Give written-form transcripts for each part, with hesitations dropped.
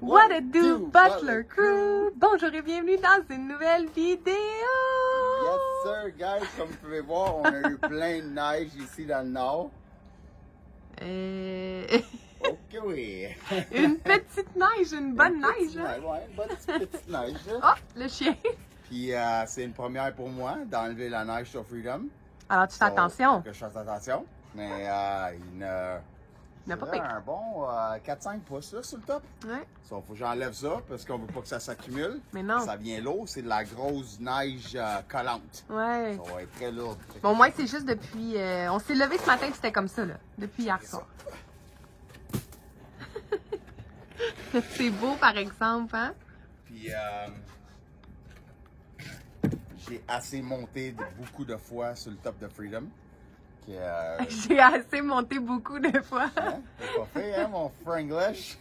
What it do, Butler Crew? Bonjour et bienvenue dans une nouvelle vidéo! Yes sir, guys, comme vous pouvez voir, on a eu plein de neige ici dans le nord. Ok, oui. Une petite neige, une bonne neige. Ouais, une bonne petite neige. Oh, le chien! Puis c'est une première pour moi d'enlever la neige sur Freedom. Alors tu fais attention. Que je fasse attention. Mais il n'a pas un bon 4-5 pouces là, sur le top. Ouais. Faut que j'enlève ça parce qu'on veut pas que ça s'accumule. Mais non. Ça vient lourd, c'est de la grosse neige collante. Ouais. Ça va être très lourd. Bon, moi, c'est juste depuis... on s'est levé ce matin et c'était comme ça, là. Depuis hier soir. C'est beau, par exemple, hein? Puis j'ai assez monté beaucoup de fois sur le top de Freedom. J'ai assez monté beaucoup de fois. Hein? T'as pas fait, hein, mon Franglish?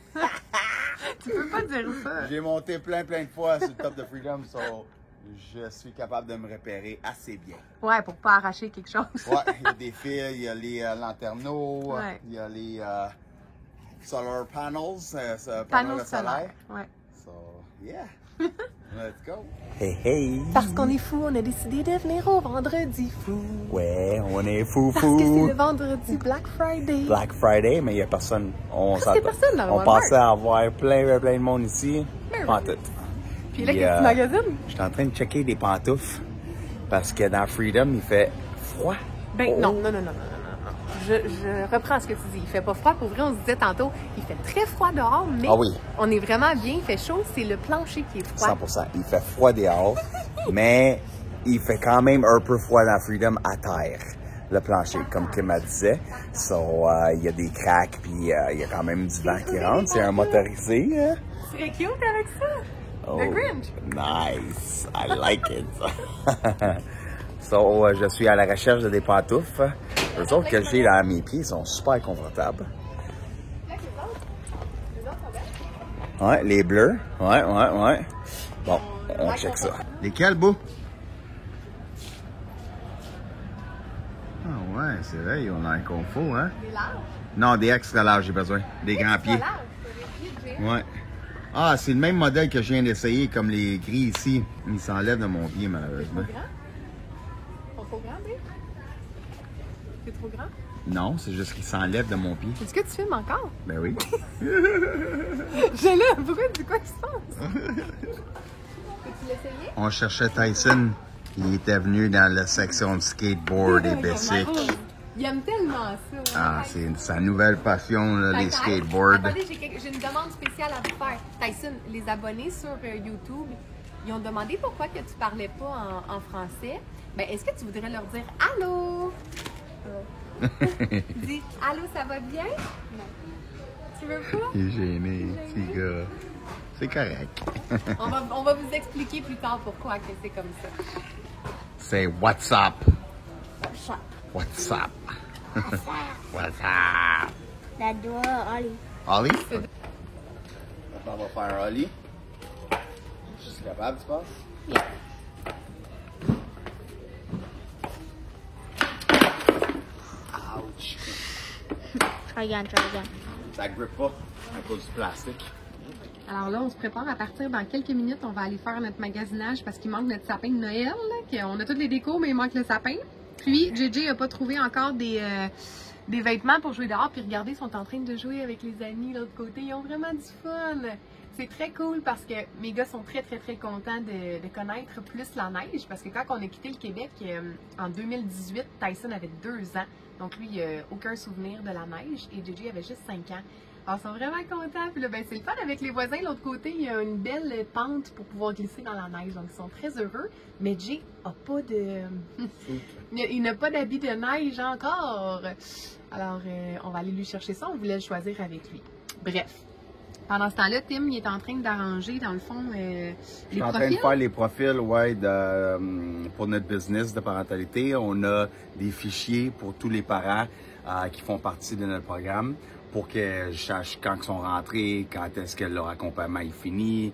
Tu peux pas dire ça. J'ai monté plein de fois sur le top de Freedom, so je suis capable de me repérer assez bien. Ouais, pour pas arracher quelque chose. Ouais, il y a des fils, il y a les lanterneaux, ouais. Il y a les solar panels, panneaux solaires. Ouais. So, yeah. Let's go. Hey! Parce qu'on est fou, on a décidé de venir au vendredi fou. Ouais, on est fou! Parce que c'est le vendredi Black Friday. Black Friday, mais il n'y a personne. Personne dans le On pensait avoir plein de monde ici. Pas tout. Puis là, qu'est-ce que tu magasines? Je suis en train de checker des pantoufles parce que dans Freedom, il fait froid. Ben non. Je reprends ce que tu dis. Il fait pas froid. Pour vrai, on se disait tantôt, il fait très froid dehors, mais on est vraiment bien. Il fait chaud. C'est le plancher qui est froid. 100%. Il fait froid dehors, mais il fait quand même un peu froid dans Freedom à terre. Le plancher, comme Kim a disait. So, il y a des cracks, puis il y a quand même du vent qui rentre. C'est un motorisé. Hein? Tu serais cute avec ça. Le Grinch. Nice. I like it. So, je suis à la recherche de des pantoufles. Les autres que j'ai dans mes pieds sont super confortables. Ouais, les bleus. Ouais. Bon, on check ça. Lesquels, beau? Ah ouais, c'est vrai, on a un confort, hein? Des larges? Non, des extra larges, j'ai besoin. Des grands pieds. Ouais. Ah, c'est le même modèle que je viens d'essayer, comme les gris ici. Ils s'enlèvent de mon pied, malheureusement. Trop grand? Sont trop grands, Dave? C'est trop grand? Non, c'est juste qu'ils s'enlèvent de mon pied. Est-ce que tu filmes encore? Ben oui. Je l'aime. Pourquoi tu dis quoi qui se passe? Peux-tu l'essayer? On cherchait Tyson. Il était venu dans la section de skateboard et bicycles. Il aime tellement ça. Ah, c'est sa nouvelle passion, là, les skateboards. Attendez, j'ai une demande spéciale à vous faire. Tyson, les abonnés sur YouTube, ils ont demandé pourquoi que tu parlais pas en français. Ben, est-ce que tu voudrais leur dire « Allô? » Dis « Allô, ça va bien? » Non. Tu veux pas? Il est gêné, petit gars. C'est correct. on va vous expliquer plus tard pourquoi que c'est comme ça. C'est what's up? What's up? What's up? What's up? What's up? La doigt, Ollie. Ollie? On va faire un Ollie. Je suis capable, tu penses? Yeah. Ouch! Try again. Ça grippe pas à cause du plastique. Alors là, on se prépare à partir dans quelques minutes. On va aller faire notre magasinage parce qu'il manque notre sapin de Noël. On a toutes les décos, mais il manque le sapin. Puis, JJ n'a pas trouvé encore des vêtements pour jouer dehors. Puis regardez, ils sont en train de jouer avec les amis de l'autre côté. Ils ont vraiment du fun. C'est très cool parce que mes gars sont très contents de connaître plus la neige. Parce que quand on a quitté le Québec en 2018, Tyson avait 2 ans. Donc lui, il n'a aucun souvenir de la neige. Et JJ avait juste 5 ans. Alors, ils sont vraiment contents. Puis là, ben, c'est le fun avec les voisins. De l'autre côté, il y a une belle pente pour pouvoir glisser dans la neige. Donc, ils sont très heureux. Mais Jay n'a pas de... il n'a pas d'habit de neige encore. Alors, on va aller lui chercher ça. On voulait le choisir avec lui. Bref. Pendant ce temps-là, Tim, il est en train d'arranger, dans le fond, les profils. Je suis en train de faire les profils, ouais, pour notre business de parentalité. On a des fichiers pour tous les parents qui font partie de notre programme, pour que je sache quand ils sont rentrés, quand est-ce que leur accompagnement est fini,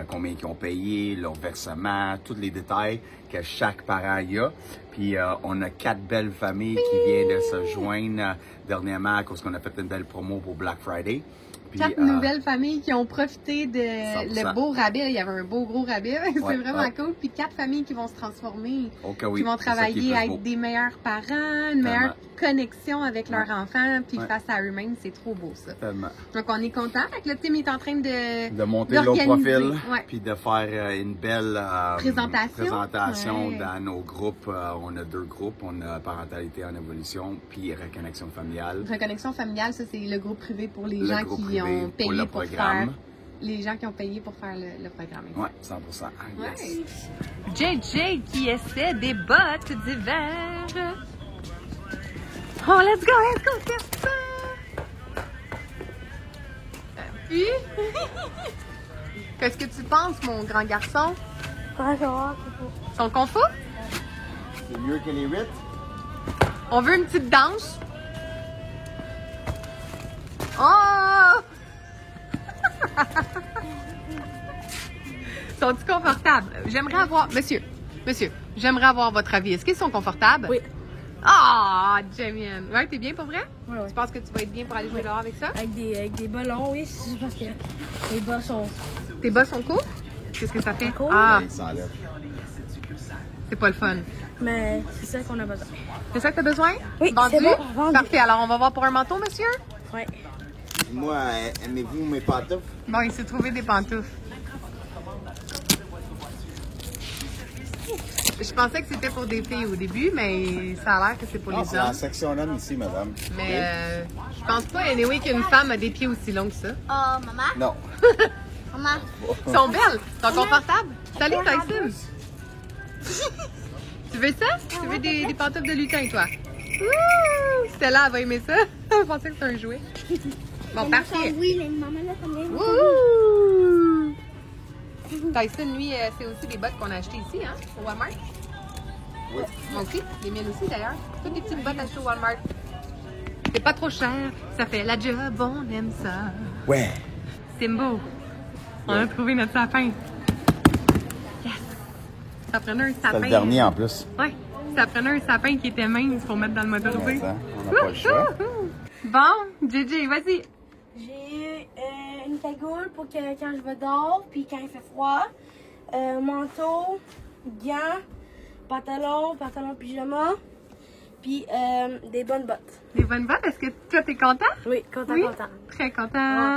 combien ils ont payé, leur versement, tous les détails que chaque parent y a. Puis on a 4 belles familles qui viennent de se joindre dernièrement à cause qu'on a fait une belle promo pour Black Friday. Puis, 4 nouvelles familles qui ont profité de 100%. le beau rabais. Il y avait un beau gros rabais. C'est Ouais, vraiment ouais. cool. Puis 4 familles qui vont se transformer. Ok, oui, Qui vont c'est ça qui travailler est à plus être beau. des meilleurs parents, une meilleure connexion avec leurs enfants, puis Ouais. face à eux-mêmes. C'est trop beau, ça. Tellement. Donc, on est content. Fait que le team est en train De monter l'autre d'organiser. profil, Ouais. puis de faire une belle présentation Ouais. dans nos groupes. On a 2 groupes. On a Parentalité en évolution, puis Reconnexion familiale. Reconnexion familiale, ça, c'est le groupe privé pour les Le gens groupe qui privé ont pour payé le pour programme. faire... Les gens qui ont payé pour faire le programme. Oui, 100%. Ah, yes. JJ qui essaie des bottes d'hiver. Oh, let's go, test ça! Puis, qu'est-ce que tu penses, mon grand garçon? Son confort? C'est mieux que les 8? On veut une petite danse? Oh! Sont-ils confortables? J'aimerais avoir... Monsieur, j'aimerais avoir votre avis. Est-ce qu'ils sont confortables? Oui. Ah, Jamian. Ouais, t'es bien pour vrai? Ouais, ouais. Tu penses que tu vas être bien pour aller jouer dehors avec ça? Avec des ballons, oui, c'est juste parce que les bas sont Tes bas sont courts? Qu'est-ce que ça fait? Court. Ah, Il s'enlève. c'est pas le fun. Mais c'est ça qu'on a besoin. C'est ça que t'as besoin? Oui, Vendu? c'est bon, vendu. Parfait. Alors, on va voir pour un manteau, monsieur? Ouais. Moi, aimez-vous mes pantoufles? Bon, il s'est trouvé des pantoufles. Je pensais que c'était pour des filles au début, mais ça a l'air que c'est pour Non, les c'est la hommes. section homme ici, madame. Mais je pense pas, anyway, qu'une femme a des pieds aussi longs que ça. Oh, maman? Non. Maman? Ils sont belles, ils sont confortables. Salut, Tyson! Tu veux ça? Tu veux des pantoufles de lutin, toi? Ouh! Stella, elle va aimer ça. Je pensais que c'était un jouet. Bon, parfait. Oui, maman, là, comme Ouh! Tyson, lui, c'est aussi des bottes qu'on a achetées ici, hein, au Walmart. Oui. Moi aussi, les miennes aussi d'ailleurs. Toutes des petites bottes achetées au Walmart. C'est pas trop cher, ça fait la job, on aime ça. Ouais. Simbo, on a trouvé notre sapin. Yes! Ça prenait un sapin. C'est le dernier en plus. Ouais, ça prenait un sapin qui était mince pour mettre dans le motorisé. Attends, on n'a pas le choix. Bon, JJ, vas-y. J'ai une cagoule pour que quand je vais dehors, puis quand il fait froid, manteau, gants, pantalon pyjama, puis des bonnes bottes. Des bonnes bottes, est-ce que toi t'es content? Oui, content, Oui? content. Très content.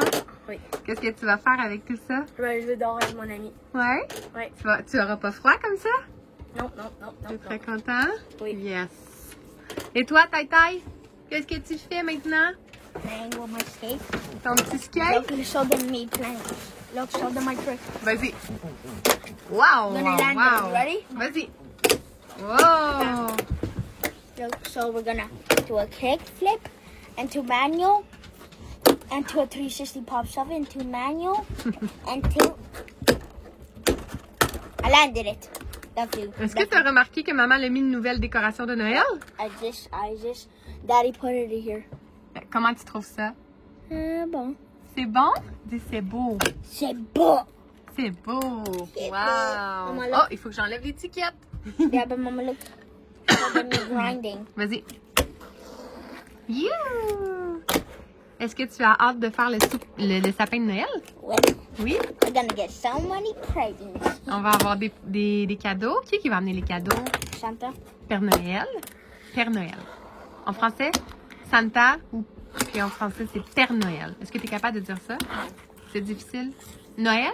Oui. Qu'est-ce que tu vas faire avec tout ça? Ben, je vais dehors avec mon ami. Ouais? Ouais. Tu auras pas froid comme ça? Non. Tu es très content? Oui. Yes. Et toi, Tai, qu'est-ce que tu fais maintenant? Playing with my skate. Ton petit skate? Look, show them me playing. Look, show them my trick. Vas-y. Wow, Gonna land it. wow. You ready? Vas-y. Wow. Look, so we're gonna do a kick flip into manual, into a 360 pop shove into manual, into. I landed it. Lovely. Est-ce que tu as remarqué que maman a mis une nouvelle décoration de Noël? I just, Daddy put it here. Comment tu trouves ça? Bon. C'est bon? Dis c'est beau. C'est beau. C'est beau. C'est Wow. beau. Maman, Oh, look. il faut que j'enlève l'étiquette. Yeah, but Mama, look. Show them me grinding. Vas-y. You! Est-ce que tu as hâte de faire le sapin de Noël? Well, Oui. we're gonna get so many presents. On va avoir des cadeaux. Qui va amener les cadeaux? Santa. Père Noël. Père Noël. En français, Santa ou puis en français, c'est Père Noël. Est-ce que tu es capable de dire ça? C'est difficile? Noël?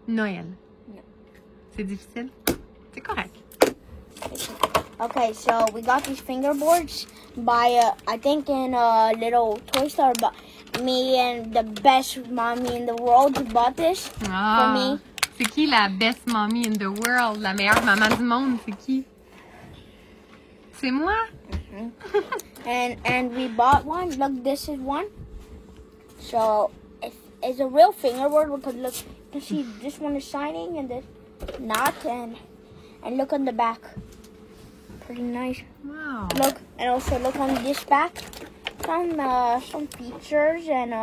Noël. Non. C'est difficile? C'est correct. Okay, so we got these fingerboards by I think in a little toy store. But me and the best mommy in the world who bought this for me. C'est qui la best mommy in the world? La meilleure maman du monde, c'est qui? C'est moi? And we bought one. Look, this is one. So it's a real fingerboard because look, you can see this one is shining and this not, and look on the back. Pretty nice. Wow. Look, and also look on this back. Some features and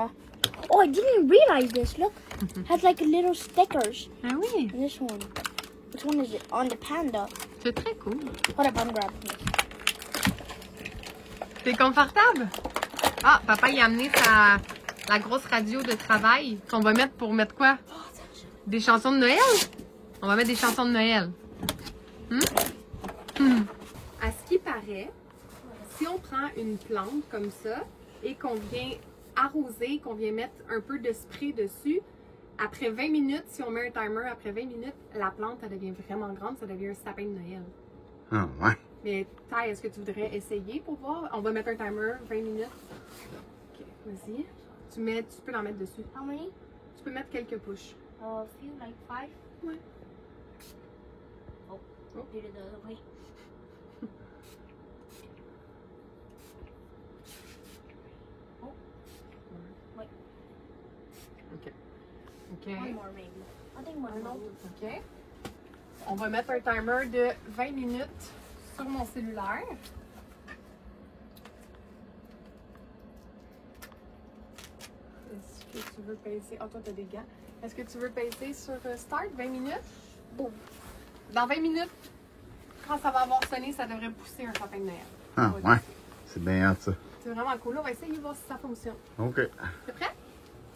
oh, I didn't realize this. Look, has like little stickers. Ah oui, This one. Which one is it? On the panda. c'est très cool. Hold up, I'm grabbing this. T'es confortable? Ah, papa, il a amené la grosse radio de travail qu'on va mettre pour mettre quoi? Des chansons de Noël? On va mettre des chansons de Noël. À ce qui paraît, si on prend une plante comme ça et qu'on vient arroser, qu'on vient mettre un peu de spray dessus, après 20 minutes, si on met un timer, après 20 minutes, la plante, elle devient vraiment grande, ça devient un sapin de Noël. Ah, ouais. Mais Ty, est-ce que tu voudrais essayer pour voir? On va mettre un timer, 20 minutes. Ok, vas-y. Tu peux en mettre dessus. How many? Tu peux mettre quelques push. A few, like 5. Ouais. Oh, did it the other way. Oh, wait, Ok. one more maybe. I think one more. Ok. On va mettre un timer de 20 minutes sur mon cellulaire. Est-ce que tu veux passer... Oh, toi, t'as des gants. Est-ce que tu veux passer sur Start, 20 minutes? Boom. Dans 20 minutes, quand ça va avoir sonné, ça devrait pousser un sapin de Noël. Ah, ouais. C'est bien hot, ça. C'est vraiment cool. On va essayer de voir si ça fonctionne. OK. T'es prêt?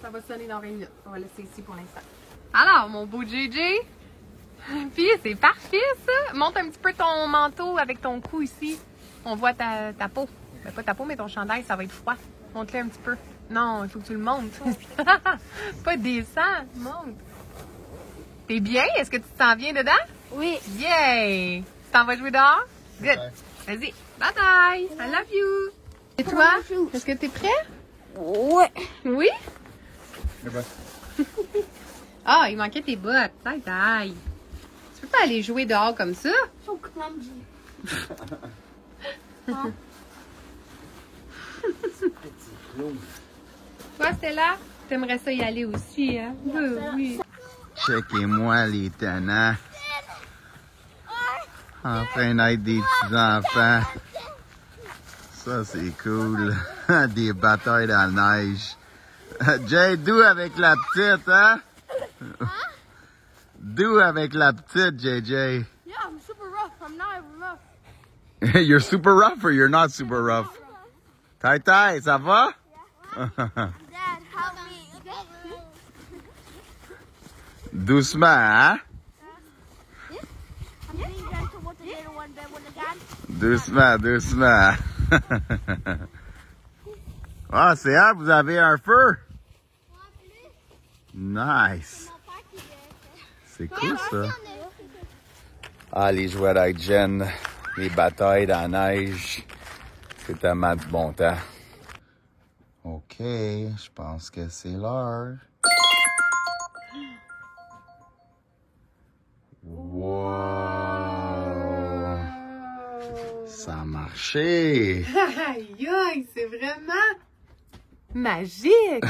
Ça va sonner dans 20 minutes. On va laisser ici pour l'instant. Alors, mon beau JJ. Puis, c'est parfait, ça. Monte un petit peu ton manteau avec ton cou ici. On voit ta peau. Ben, pas ta peau, mais ton chandail, ça va être froid. Monte-le un petit peu. Non, il faut que tu le montes. Pas descends, monte. T'es bien? Est-ce que tu te sens bien dedans? Oui. Yay! Tu t'en vas jouer dehors? Good. Vas-y. Bye bye. I love you. Et toi? Est-ce que t'es prêt? Ouais. Oui? Eh ben. Ah, il manquait tes bottes. Bye bye. Tu peux pas aller jouer dehors comme ça? So clumsy. Toi, Stella, t'aimerais ça y aller aussi, hein? Oui, oui. Checkez-moi les tannants. En train d'être des petits-enfants. Ça, c'est cool. Des batailles dans la neige. Jay, doux avec la petite, hein? Doux avec la petite, JJ. Yeah, I'm super rough. I'm not even rough. You're super rough or you're not super rough? Tai Tai, ça va? Dad, help me. Doucement, hein? I'm being gentle with the little one, but with the dad. Doucement, doucement. Ah, c'est hot, vous avez un feu? Nice. C'est cool, ça. Ah, les jouets avec Jen, les batailles dans la neige. C'est tellement du bon temps. OK, je pense que c'est l'heure. Wow! Ça a marché! Aïe, aïe, c'est vraiment magique!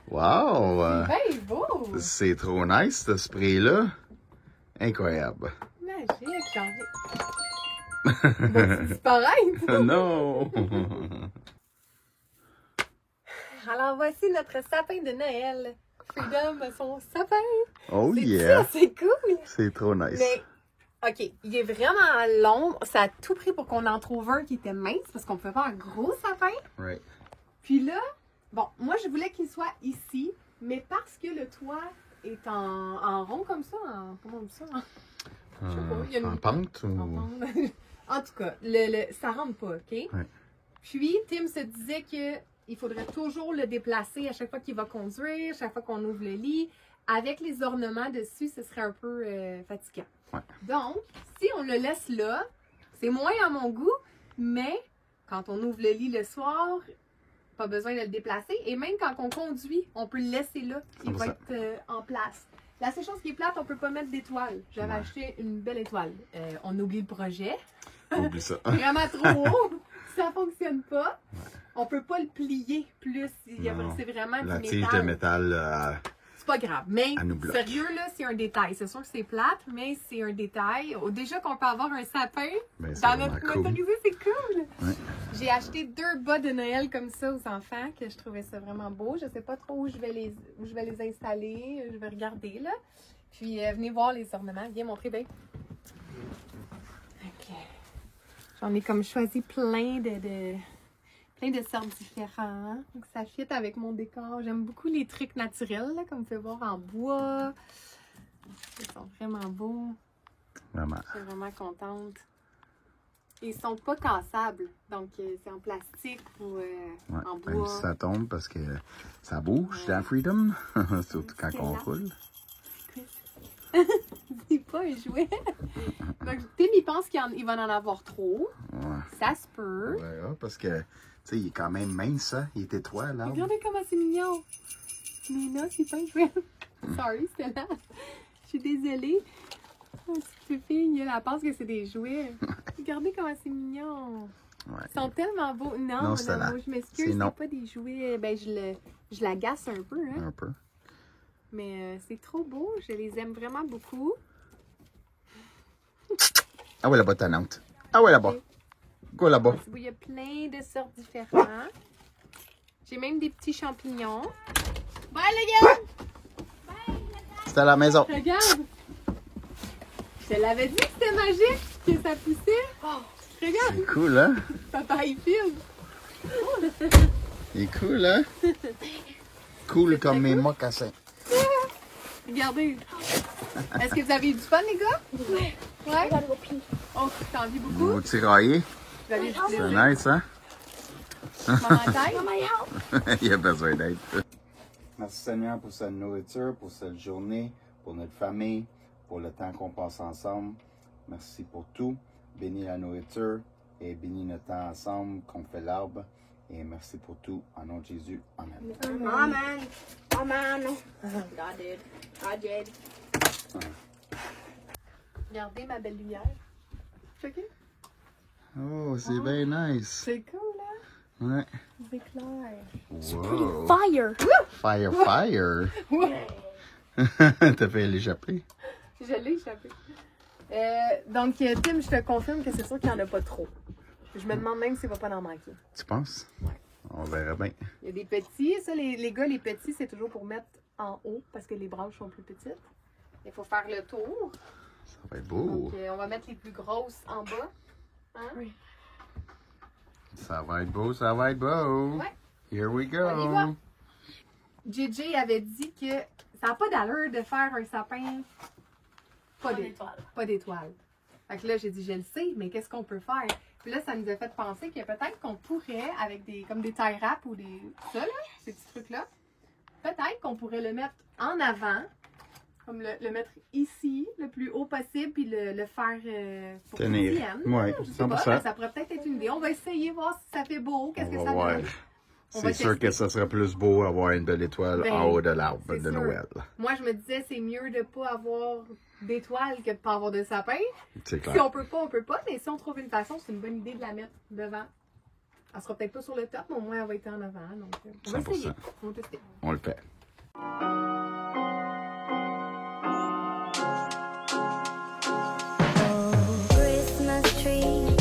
Wow! C'est bien beau! C'est trop nice, ce spray-là. Incroyable. Magique, j'en ai... Vas-tu disparaître? Non! Alors, voici notre sapin de Noël. Freedom a son sapin. Oh C'est yeah! ça, c'est cool! C'est trop nice. Mais, OK, il est vraiment long. Ça a tout pris pour qu'on en trouve un qui était mince parce qu'on pouvait faire un gros sapin. Right. Puis là, bon, moi, je voulais qu'il soit ici, mais parce que le toit est en rond comme ça, comment on dit ça? Je sais pas, il y a une... En pente ou... En tout cas, ça rentre pas, OK? Ouais. Puis, Tim se disait que il faudrait toujours le déplacer à chaque fois qu'il va conduire, chaque fois qu'on ouvre le lit. Avec les ornements dessus, ce serait un peu fatigant. Ouais. Donc, si on le laisse là, c'est moins à mon goût, mais quand on ouvre le lit le soir, pas besoin de le déplacer. Et même quand on conduit, on peut le laisser là. Il va être en place. La seule chose qui est plate, on peut pas mettre d'étoiles. J'avais acheté une belle étoile. On oublie le projet. Oublie ça. Vraiment trop haut. Ça fonctionne pas. Ouais. On peut pas le plier plus. C'est vraiment la du tige métal. de métal. C'est pas grave. Mais nous bloque. sérieux, là, c'est un détail. C'est sûr que c'est plate, mais c'est un détail. Déjà qu'on peut avoir un sapin dans notre motorisé, c'est cool. Ouais. J'ai acheté 2 bas de Noël comme ça aux enfants, que je trouvais ça vraiment beau. Je sais pas trop où je vais les installer. Je vais regarder, là. Puis, venez voir les ornements. Viens montrer, ben. OK. J'en ai comme choisi plein plein de sortes différents. Donc ça fit avec mon décor. J'aime beaucoup les trucs naturels, là, comme vous pouvez voir en bois. Ils sont vraiment beaux. Vraiment. Je suis vraiment contente. Ils sont pas cassables. Donc c'est en plastique ou en bois. Même si ça tombe parce que ça bouge dans Freedom. Surtout quand on roule. C'est pas un jouet. Donc, Tim, il pense qu'il va en avoir trop. Ouais. Ça se peut. On verra parce que, tu sais, il est quand même mince, hein? Il est étroit, là. Regardez comment c'est mignon. Mais non, c'est pas un jouet. Sorry, Stella. Je suis désolée. Ma petite fille, elle pense que c'est des jouets. Regardez comment c'est mignon. Ouais. Ils sont tellement beaux. Non, Non, Stella. je m'excuse, C'est non. c'est pas des jouets. Ben, je l'agace un peu, hein. Un peu. Mais c'est trop beau. Je les aime vraiment beaucoup. Ah ouais, là-bas, tannante. Ah ouais, là-bas. Go là-bas. Il y a plein de sortes différentes. J'ai même des petits champignons. Bye, les gars! C'est à la maison. Regarde! Je te l'avais dit que c'était magique, que ça poussait. Oh, regarde! C'est cool, hein? Papa, il filme. Il est cool, hein? Cool comme mes mocassins. Regardez. Est-ce que vous avez eu du fun, les gars? Ouais. Ouais? I gotta go pee. Oh, t'en envie beaucoup? Vous tiraillez. Vous avez du C'est plaisir. nice, hein? Maman taille? Mama, help. Il a besoin d'aide. Merci Seigneur pour cette nourriture, pour cette journée, pour notre famille, pour le temps qu'on passe ensemble. Merci pour tout. Bénis la nourriture et bénis notre temps ensemble qu'on fait l'arbre. Et merci pour tout. En nom de Jésus. Amen. Amen. Amen. God did. God did. Regardez ma belle lumière. Choqué? Oh, c'est bien nice. C'est cool, hein? Ouais. C'est clair. Wow. Fire. Fire, fire. T'as fait l'échapper? Je l'ai échappé. Donc, Tim, je te confirme que c'est sûr qu'il n'y en a pas trop. Je me demande même s'il ne va pas en manquer. Tu penses? Ouais. On verra bien. Il y a des petits. Ça, les gars, les petits, c'est toujours pour mettre en haut parce que les branches sont plus petites. Il faut faire le tour. Ça va être beau. Donc, on va mettre les plus grosses en bas. Hein? Oui. Ça va être beau, ça va être beau. Ouais. Here we go. On y va. JJ avait dit que ça n'a pas d'allure de faire un sapin pas d'étoiles. Fait que là, j'ai dit, je le sais, mais qu'est-ce qu'on peut faire? Puis là, ça nous a fait penser que peut-être qu'on pourrait, avec comme des tie wraps ou ça, là, ces petits trucs-là, peut-être qu'on pourrait le mettre en avant, comme le mettre ici, le plus haut possible, puis le faire pour Tenir. qu'il tienne. Ouais, Je sais 100%. pas, ça pourrait peut-être être une idée. On va essayer, voir si ça fait beau, qu'est-ce que On ça va voir. donne. On va C'est sûr tester. que ça serait plus beau avoir une belle étoile Ben, en haut de l'arbre c'est de sûr. Noël. Moi, je me disais, c'est mieux de pas avoir d'étoiles que de pas avoir de sapin. C'est Si clair. on peut pas, on peut pas. Mais si on trouve une façon, c'est une bonne idée de la mettre devant. Elle sera peut-être pas sur le top, mais au moins elle va être en avant. Donc, on va 100%. essayer. On va tester. On le fait. Christmas tree,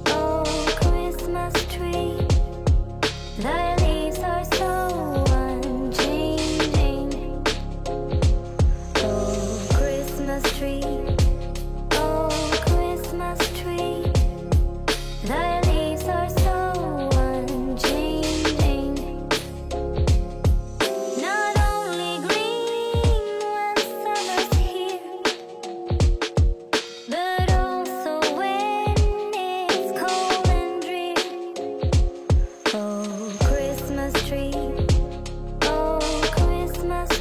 oh Christmas tree, thy leaves are so unchanging. Oh Christmas tree, thy leaves are so unchanging. Not only green when summer's here, but also when it's cold and drear. Oh Christmas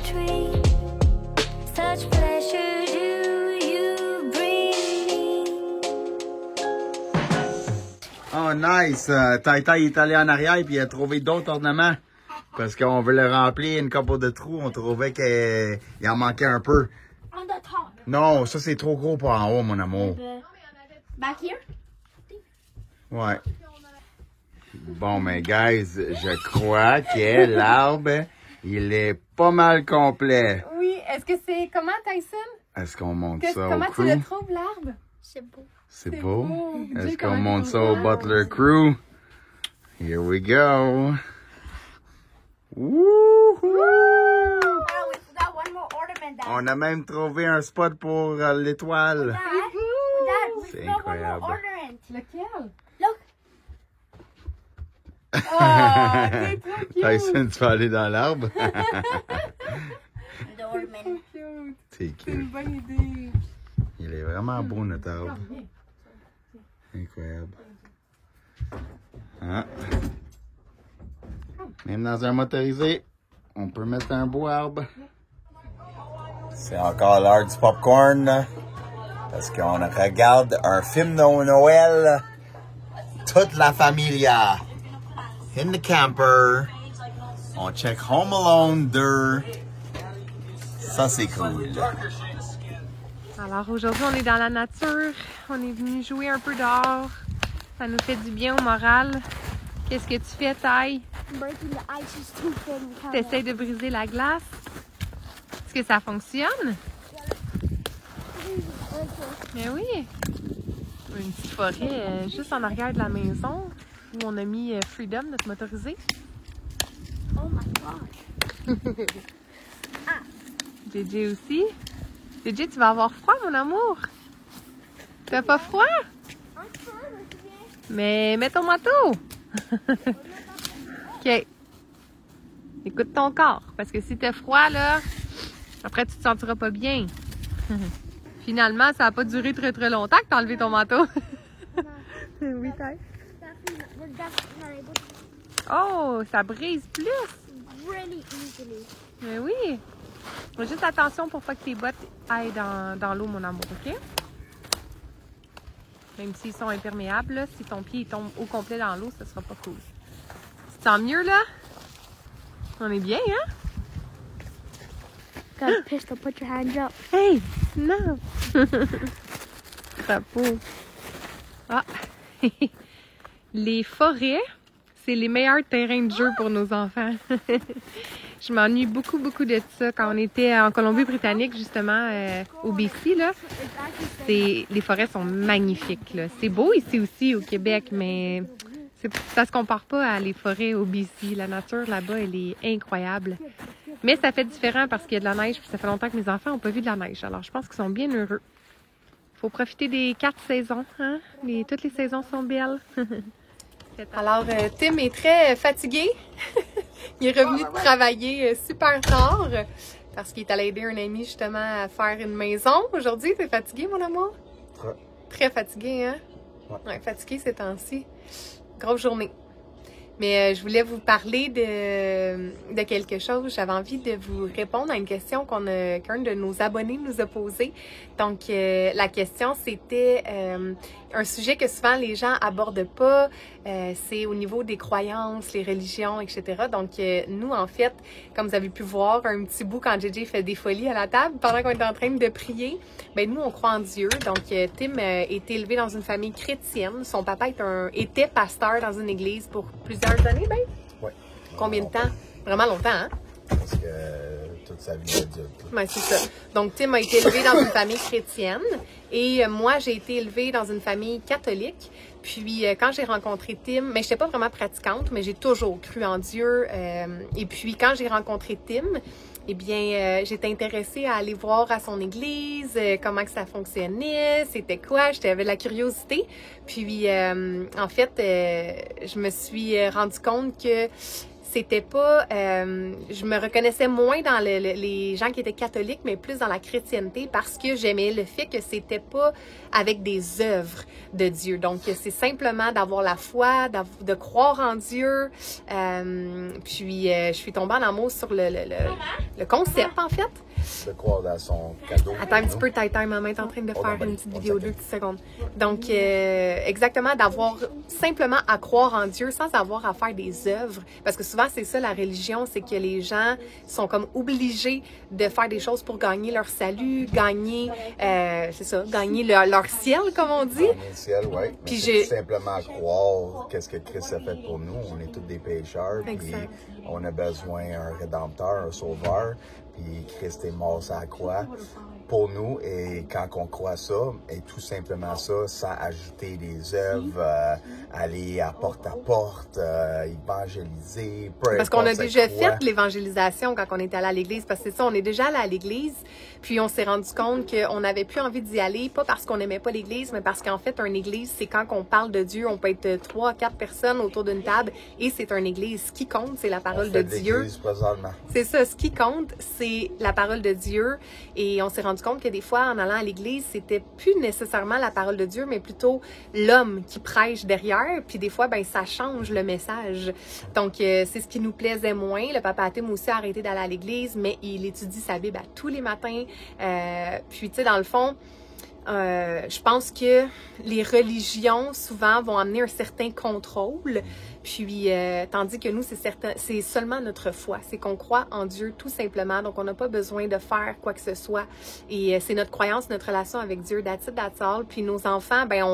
tree, such pleasure do you bring me. Oh, nice! Taïtaï est allé en arrière puis il a trouvé d'autres ornements. Parce qu'on veut le remplir une couple de trous. On trouvait qu'il en manquait un peu. On the top. Non, ça c'est trop gros pour en haut, mon amour. Back here? Ouais. Bon, mais guys, je crois que l'arbre, il est pas mal complet. Oui, est-ce que c'est. Comment, Tyson? Est-ce qu'on monte ça au Comment tu crew? le trouves, l'arbre? C'est beau. C'est C'est beau. beau. Est-ce Dis qu'on comment monte tu ça au le vois. Butler Crew? Here we go. Wouhou! Oh, we forgot one more ornament. Dad. On a même trouvé un spot pour l'étoile. Dad, we C'est forgot one incroyable. more ornament. Lequel? Look. Ah, t'es trop cute. Tyson, tu vas aller dans l'arbre? Dorman. Cute. C'est C'est une cute. bonne idée. Il est vraiment beau, notre arbre. Incroyable. Ah. Même dans un motorisé, on peut mettre un beau arbre. C'est encore l'heure du popcorn. Parce qu'on regarde un film de Noël. Toute la familia. In the camper. On check Home Alone 2. Ça, c'est cool. Alors aujourd'hui, on est dans la nature. On est venu jouer un peu dehors. Ça nous fait du bien au moral. Qu'est-ce que tu fais, Ty? Breaking the ice is too thin. Tu essaies de briser la glace. Est-ce que ça fonctionne? Mais oui! Une petite forêt juste en arrière de la maison où on a mis Freedom, notre motorisé. Oh my gosh. JJ aussi. JJ, tu vas avoir froid, mon amour? T'as pas froid? Mais mets ton manteau! OK. Écoute ton corps, parce que si t'as froid, là, après tu te sentiras pas bien. Finalement, ça n'a pas duré très très longtemps que t'as enlevé ton manteau. Oui, t'as. We're definitely not able to Oh, ça brise plus. really easily. Mais oui. Juste attention pour pas que tes bottes aillent dans l'eau, mon amour, OK? Même s'ils sont imperméables, là, si ton pied il tombe au complet dans l'eau, ça sera pas cool. Tu te sens mieux, là? On est bien, hein? Got a pistol, put your hands up. Hey! Non! Crapaud. Ah! Les forêts, c'est les meilleurs terrains de jeu pour nos enfants. Je m'ennuie beaucoup de ça. Quand on était en Colombie-Britannique, justement, au BC, là, les forêts sont magnifiques, là. C'est beau ici aussi, au Québec, mais ça se compare pas à les forêts au BC. La nature, là-bas, elle est incroyable. Mais ça fait différent parce qu'il y a de la neige, puis ça fait longtemps que mes enfants n'ont pas vu de la neige. Alors, je pense qu'ils sont bien heureux. Faut profiter des 4 saisons, hein? Toutes les saisons sont belles. Alors, Tim est très fatigué. Il est revenu de travailler super tard parce qu'il est allé aider un ami justement à faire une maison. Aujourd'hui, t'es fatigué, mon amour? Très fatigué, hein? Ouais, fatigué ces temps-ci. Grosse journée. Mais je voulais vous parler de quelque chose. J'avais envie de vous répondre à une question qu'un de nos abonnés nous a posée. Donc, la question, c'était un sujet que souvent les gens abordent pas. C'est au niveau des croyances, les religions, etc. Donc, nous, en fait, comme vous avez pu voir un petit bout quand JJ fait des folies à la table, pendant qu'on est en train de prier, ben nous, on croit en Dieu. Donc, Tim a été élevé dans une famille chrétienne. Son papa était pasteur dans une église pour plusieurs années, ben? Oui. Combien de temps? Vraiment longtemps, hein? Parce que toute sa vie adulte. Oui, c'est ça. Donc, Tim a été élevé dans une famille chrétienne et moi, j'ai été élevée dans une famille catholique. Puis, quand j'ai rencontré Tim, mais je n'étais pas vraiment pratiquante, mais j'ai toujours cru en Dieu. Et puis, quand j'ai rencontré Tim, eh bien, j'étais intéressée à aller voir à son église, comment que ça fonctionnait, c'était quoi, j'avais de la curiosité. Puis, en fait, je me suis rendu compte que c'était pas... je me reconnaissais moins dans les gens qui étaient catholiques, mais plus dans la chrétienté parce que j'aimais le fait que c'était pas avec des œuvres de Dieu. Donc, c'est simplement d'avoir la foi, de croire en Dieu. Puis, je suis tombée en amour sur le concept, en fait. De croire dans son cadeau. Attends un petit peu, Taïtaï, maman est en train de faire une petite vidéo, 2 petites secondes. Donc, exactement, d'avoir simplement à croire en Dieu sans avoir à faire des œuvres. Parce que souvent, c'est ça la religion, c'est que les gens sont comme obligés de faire des choses pour gagner leur salut, gagner, c'est ça, gagner leur ciel, comme on dit. Gagner le ciel, oui. Puis c'est simplement croire qu'est-ce que Christ a fait pour nous. On est tous des pécheurs. Puis on a besoin d'un rédempteur, un sauveur. Puis Christ est mort sur la croix pour nous, et quand on croit ça, et tout simplement ça, sans ajouter des œuvres, aller à porte, évangéliser, peu Parce qu'on a importe déjà c'est quoi. fait l'évangélisation quand on est allé à l'église. Parce que c'est ça, on est déjà allé à l'église, puis on s'est rendu compte qu'on n'avait plus envie d'y aller, pas parce qu'on n'aimait pas l'église, mais parce qu'en fait, une église, c'est quand on parle de Dieu, on peut être 3, 4 personnes autour d'une table, et c'est une église. Ce qui compte, c'est la parole de Dieu. Présentement. C'est ça, ce qui compte, c'est la parole de Dieu. Et on s'est rendu compte que des fois, en allant à l'église, c'était plus nécessairement la parole de Dieu, mais plutôt l'homme qui prêche derrière. Puis des fois, ben ça change le message. Donc, c'est ce qui nous plaisait moins. Le papa Tim aussi a arrêté d'aller à l'église, mais il étudie sa Bible à tous les matins. Puis, tu sais, dans le fond, je pense que les religions, souvent, vont amener un certain contrôle. Puis, tandis que nous, c'est seulement notre foi. C'est qu'on croit en Dieu, tout simplement. Donc, on n'a pas besoin de faire quoi que ce soit. Et c'est notre croyance, notre relation avec Dieu, that's it, that's all. Puis, nos enfants, ben,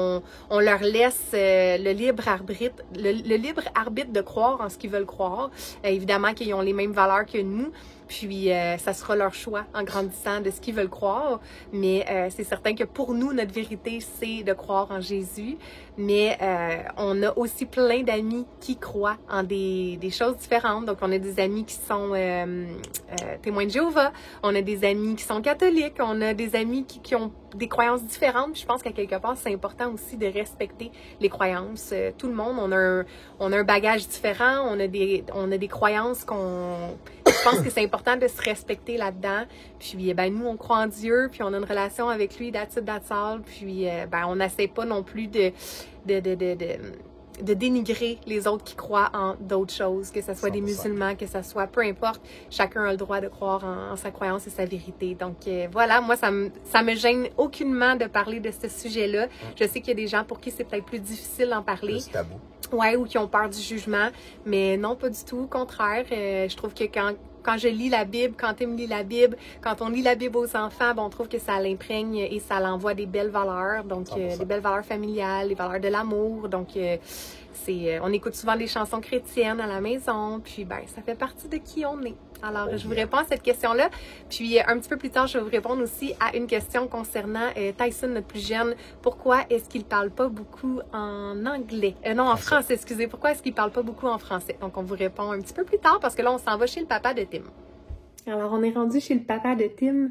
on leur laisse le libre arbitre, le libre arbitre de croire en ce qu'ils veulent croire. Évidemment qu'ils ont les mêmes valeurs que nous. Puis, ça sera leur choix en grandissant de ce qu'ils veulent croire. Mais c'est certain que pour nous, notre vérité, c'est de croire en Jésus. Mais on a aussi plein d'amis qui croient en des choses différentes. Donc, on a des amis qui sont témoins de Jéhovah. On a des amis qui sont catholiques. On a des amis qui ont des croyances différentes. Puis je pense qu'à quelque part, c'est important aussi de respecter les croyances. Tout le monde, on a un bagage différent. On a des croyances je pense que c'est important de se respecter là-dedans. Puis, ben, nous, on croit en Dieu, puis on a une relation avec lui, that's it, that's all. Puis, ben, on n'essaie pas non plus de dénigrer les autres qui croient en d'autres choses, que ce soit des musulmans, que ce soit, peu importe, chacun a le droit de croire en sa croyance et sa vérité. Donc, voilà, moi, ça me gêne aucunement de parler de ce sujet-là. Je sais qu'il y a des gens pour qui c'est peut-être plus difficile d'en parler. Plus tabou. Ouais, ou qui ont peur du jugement, mais non, pas du tout. Au contraire, je trouve que quand je lis la Bible, quand Tim lit la Bible, quand on lit la Bible aux enfants, ben, on trouve que ça l'imprègne et ça l'envoie des belles valeurs. Donc, des belles valeurs familiales, les valeurs de l'amour. Donc, on écoute souvent des chansons chrétiennes à la maison. Puis, ben, ça fait partie de qui on est. Alors, je vous réponds à cette question-là. Puis, un petit peu plus tard, je vais vous répondre aussi à une question concernant Tyson, notre plus jeune. Pourquoi est-ce qu'il parle pas beaucoup en anglais? Non, en français, excusez. Pourquoi est-ce qu'il parle pas beaucoup en français? Donc, on vous répond un petit peu plus tard parce que là, on s'en va chez le papa de Tim. Alors, on est rendu chez le papa de Tim.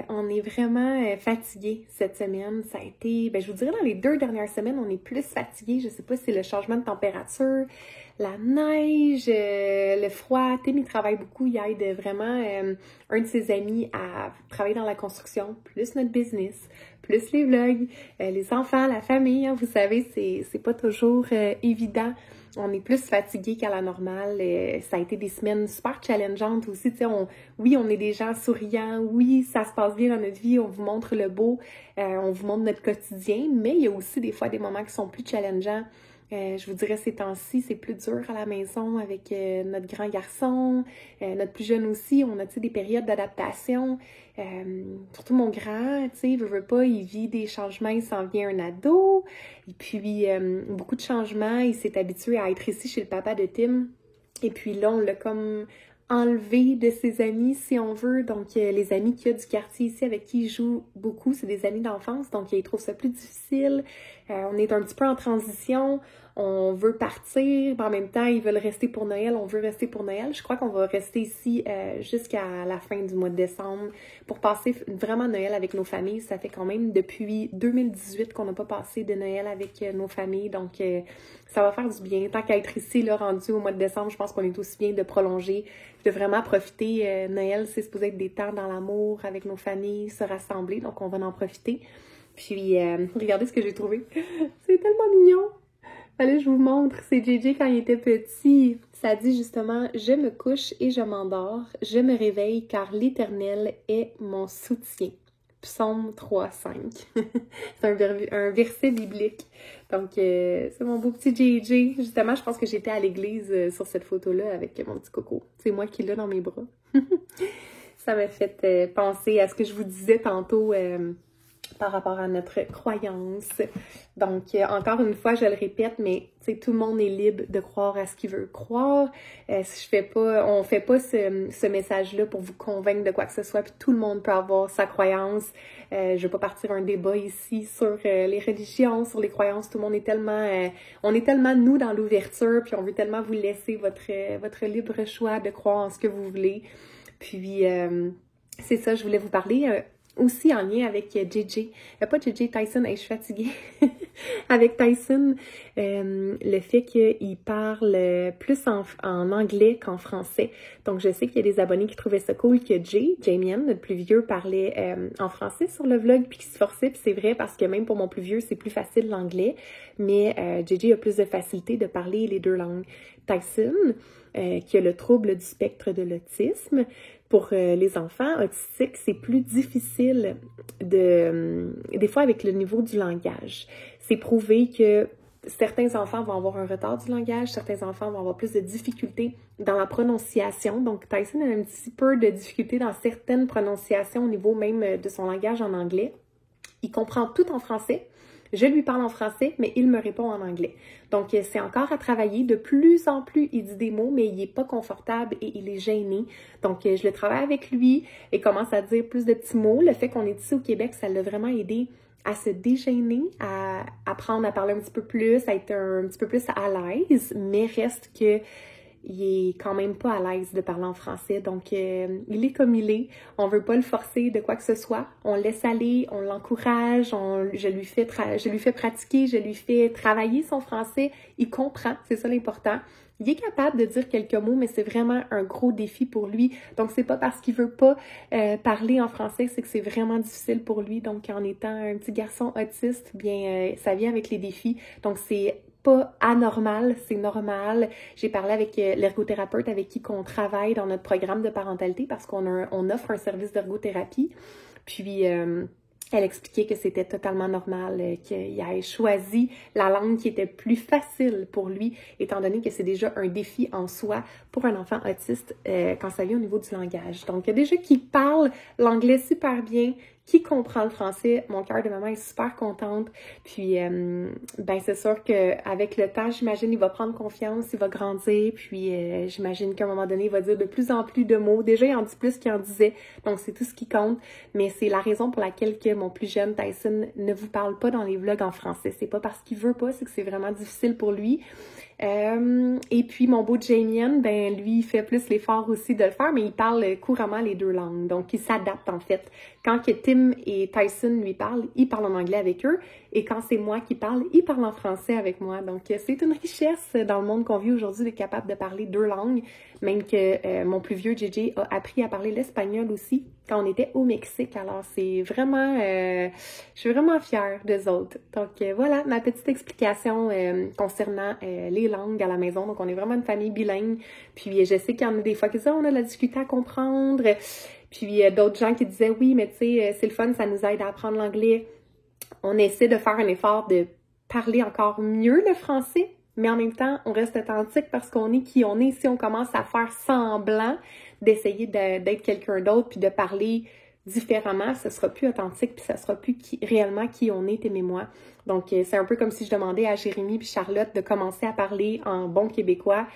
On est vraiment fatigué cette semaine. Ça a été, ben, je vous dirais, dans les 2 dernières semaines, on est plus fatigué. Je sais pas si c'est le changement de température, la neige, le froid. Tim, il travaille beaucoup. Il aide vraiment un de ses amis à travailler dans la construction, plus notre business, plus les vlogs, les enfants, la famille. Hein, vous savez, c'est pas toujours évident. On est plus fatigué qu'à la normale. Ça a été des semaines super challengeantes aussi. Tu sais, oui, on est des gens souriants. Oui, ça se passe bien dans notre vie. On vous montre le beau. On vous montre notre quotidien. Mais il y a aussi des fois des moments qui sont plus challengeants. Je vous dirais ces temps-ci, c'est plus dur à la maison avec notre grand garçon, notre plus jeune aussi. On a, tu sais, des périodes d'adaptation. Surtout mon grand, tu sais, il veut pas, il vit des changements, il s'en vient un ado. Et puis, beaucoup de changements. Il s'est habitué à être ici chez le papa de Tim. Et puis là, on l'a comme enlevé de ses amis, si on veut. Donc, les amis qu'il y a du quartier ici avec qui il joue beaucoup, c'est des amis d'enfance. Donc, il trouve ça plus difficile. On est un petit peu en transition. On veut partir, mais en même temps, ils veulent rester pour Noël. On veut rester pour Noël. Je crois qu'on va rester ici jusqu'à la fin du mois de décembre pour passer vraiment Noël avec nos familles. Ça fait quand même depuis 2018 qu'on n'a pas passé de Noël avec nos familles. Donc, ça va faire du bien. Tant qu'à être ici, là, rendu au mois de décembre, je pense qu'on est aussi bien de prolonger, de vraiment profiter. Noël, c'est supposé être des temps dans l'amour avec nos familles, se rassembler. Donc, on va en profiter. Puis, regardez ce que j'ai trouvé. C'est tellement mignon! Allez, je vous montre. C'est JJ quand il était petit. Ça dit justement « Je me couche et je m'endors. Je me réveille car l'Éternel est mon soutien. » Psaume 3,5. C'est un verset biblique. Donc, c'est mon beau petit JJ. Justement, je pense que j'étais à l'église sur cette photo-là avec mon petit coco. C'est moi qui l'ai dans mes bras. Ça m'a fait penser à ce que je vous disais tantôt par rapport à notre croyance. Donc, encore une fois, je le répète, mais tout le monde est libre de croire à ce qu'il veut croire. On fait pas ce message-là pour vous convaincre de quoi que ce soit, puis tout le monde peut avoir sa croyance. Je vais pas partir un débat ici sur les religions, sur les croyances. Tout le monde est tellement... on est tellement, nous, dans l'ouverture, puis on veut tellement vous laisser votre libre choix de croire en ce que vous voulez. Puis, c'est ça, je voulais vous parler... aussi en lien avec JJ, pas JJ, Tyson, je suis fatiguée, avec Tyson, le fait qu'il parle plus en anglais qu'en français. Donc, je sais qu'il y a des abonnés qui trouvaient ça cool que Jamien, notre plus vieux, parlait en français sur le vlog, puis qu'il se forçait, puis c'est vrai, parce que même pour mon plus vieux, c'est plus facile l'anglais, mais JJ a plus de facilité de parler les deux langues. Tyson, qui a le trouble du spectre de l'autisme, pour les enfants autistiques, c'est plus difficile des fois avec le niveau du langage. C'est prouvé que certains enfants vont avoir un retard du langage, certains enfants vont avoir plus de difficultés dans la prononciation. Donc, Tyson a un petit peu de difficulté dans certaines prononciations au niveau même de son langage en anglais. Il comprend tout en français. Je lui parle en français, mais il me répond en anglais. Donc, c'est encore à travailler. De plus en plus, il dit des mots, mais il n'est pas confortable et il est gêné. Donc, je le travaille avec lui et commence à dire plus de petits mots. Le fait qu'on est ici au Québec, ça l'a vraiment aidé à se dégêner, à apprendre à parler un petit peu plus, à être un petit peu plus à l'aise, mais reste que il est quand même pas à l'aise de parler en français, donc il est comme il est. On veut pas le forcer de quoi que ce soit. On le laisse aller, on l'encourage, je lui fais pratiquer, je lui fais travailler son français. Il comprend, c'est ça l'important. Il est capable de dire quelques mots, mais c'est vraiment un gros défi pour lui. Donc, c'est pas parce qu'il veut pas parler en français, c'est que c'est vraiment difficile pour lui. Donc, en étant un petit garçon autiste, bien, ça vient avec les défis. Donc, c'est pas anormal, c'est normal. J'ai parlé avec l'ergothérapeute avec qui on travaille dans notre programme de parentalité parce qu'on offre un service d'ergothérapie. Puis, elle expliquait que c'était totalement normal qu'il ait choisi la langue qui était plus facile pour lui, étant donné que c'est déjà un défi en soi pour un enfant autiste quand ça vient au niveau du langage. Donc, déjà qui parle l'anglais super bien, qui comprend le français, mon cœur de maman est super contente. Puis, ben c'est sûr qu'avec le temps, j'imagine, il va prendre confiance, il va grandir. Puis, j'imagine qu'à un moment donné, il va dire de plus en plus de mots. Déjà, il en dit plus qu'il en disait. Donc, c'est tout ce qui compte. Mais c'est la raison pour laquelle que mon plus jeune Tyson ne vous parle pas dans les vlogs en français. C'est pas parce qu'il veut pas, c'est que c'est vraiment difficile pour lui. Et puis mon beau Jamien, ben lui il fait plus l'effort aussi de le faire, mais il parle couramment les deux langues, donc il s'adapte en fait. Quand que Tim et Tyson lui parlent, il parle en anglais avec eux, et quand c'est moi qui parle, il parle en français avec moi. Donc c'est une richesse dans le monde qu'on vit aujourd'hui d'être capable de parler deux langues, même que mon plus vieux JJ a appris à parler l'espagnol aussi quand on était au Mexique. Alors c'est vraiment, je suis vraiment fière d'eux autres. Donc voilà ma petite explication concernant les langues à la maison. Donc on est vraiment une famille bilingue. Puis je sais qu'il y en a des fois qui disent on a de la difficulté à comprendre. Puis d'autres gens qui disaient oui, mais tu sais, c'est le fun, ça nous aide à apprendre l'anglais. On essaie de faire un effort de parler encore mieux le français, mais en même temps, on reste authentique parce qu'on est qui on est. Si on commence à faire semblant d'essayer d'être quelqu'un d'autre puis de parler différemment, ce sera plus authentique puis ça sera plus réellement qui on est, aimez-moi. Donc, c'est un peu comme si je demandais à Jérémy puis Charlotte de commencer à parler en bon québécois.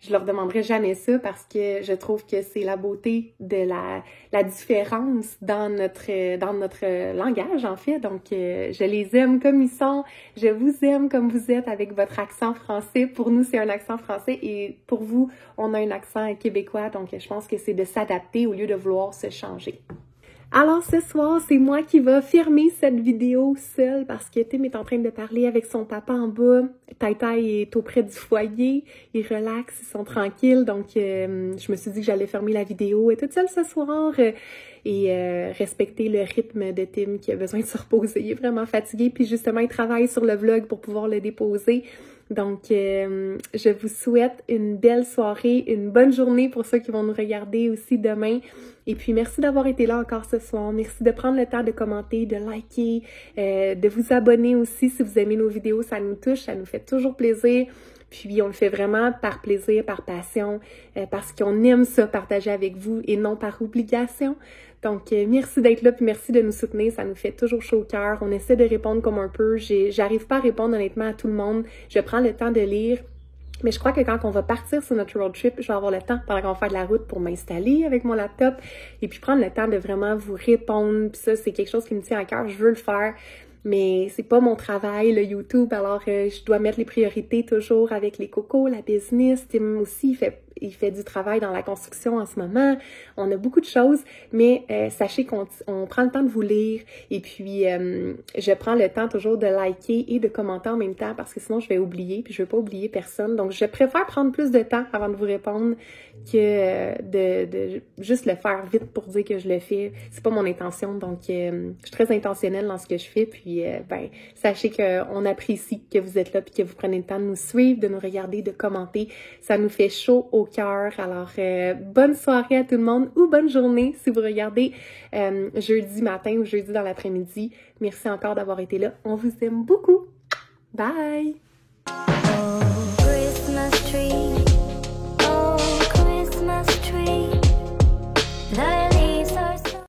Je leur demanderai jamais ça parce que je trouve que c'est la beauté de la différence dans notre langage, en fait. Donc, je les aime comme ils sont. Je vous aime comme vous êtes avec votre accent français. Pour nous, c'est un accent français et pour vous, on a un accent québécois. Donc, je pense que c'est de s'adapter au lieu de vouloir se changer. Alors ce soir, c'est moi qui va filmer cette vidéo seule parce que Tim est en train de parler avec son papa en bas. Tai est auprès du foyer, ils relaxent, ils sont tranquilles. Donc je me suis dit que j'allais fermer la vidéo et toute seule ce soir et respecter le rythme de Tim qui a besoin de se reposer. Il est vraiment fatigué puis justement il travaille sur le vlog pour pouvoir le déposer. Donc, je vous souhaite une belle soirée, une bonne journée pour ceux qui vont nous regarder aussi demain. Et puis, merci d'avoir été là encore ce soir. Merci de prendre le temps de commenter, de liker, de vous abonner aussi si vous aimez nos vidéos. Ça nous touche, ça nous fait toujours plaisir. Puis on le fait vraiment par plaisir, par passion, parce qu'on aime ça partager avec vous et non par obligation. Donc, merci d'être là, puis merci de nous soutenir. Ça nous fait toujours chaud au cœur. On essaie de répondre comme un peu. J'arrive pas à répondre honnêtement à tout le monde. Je prends le temps de lire. Mais je crois que quand on va partir sur notre road trip, je vais avoir le temps, pendant qu'on va faire de la route, pour m'installer avec mon laptop et puis prendre le temps de vraiment vous répondre. Puis ça, c'est quelque chose qui me tient à cœur. Je veux le faire. Mais c'est pas mon travail, le YouTube, alors je dois mettre les priorités toujours avec les cocos, la business. Tim aussi, il fait du travail dans la construction en ce moment. On a beaucoup de choses, mais sachez qu'on prend le temps de vous lire et puis je prends le temps toujours de liker et de commenter en même temps parce que sinon je vais oublier puis je veux pas oublier personne. Donc je préfère prendre plus de temps avant de vous répondre que de juste le faire vite pour dire que je le fais. C'est pas mon intention, donc je suis très intentionnelle dans ce que je fais puis ben sachez qu'on apprécie que vous êtes là puis que vous prenez le temps de nous suivre, de nous regarder, de commenter. Ça nous fait chaud au cœur. Alors, bonne soirée à tout le monde ou bonne journée si vous regardez jeudi matin ou jeudi dans l'après-midi. Merci encore d'avoir été là. On vous aime beaucoup. Bye!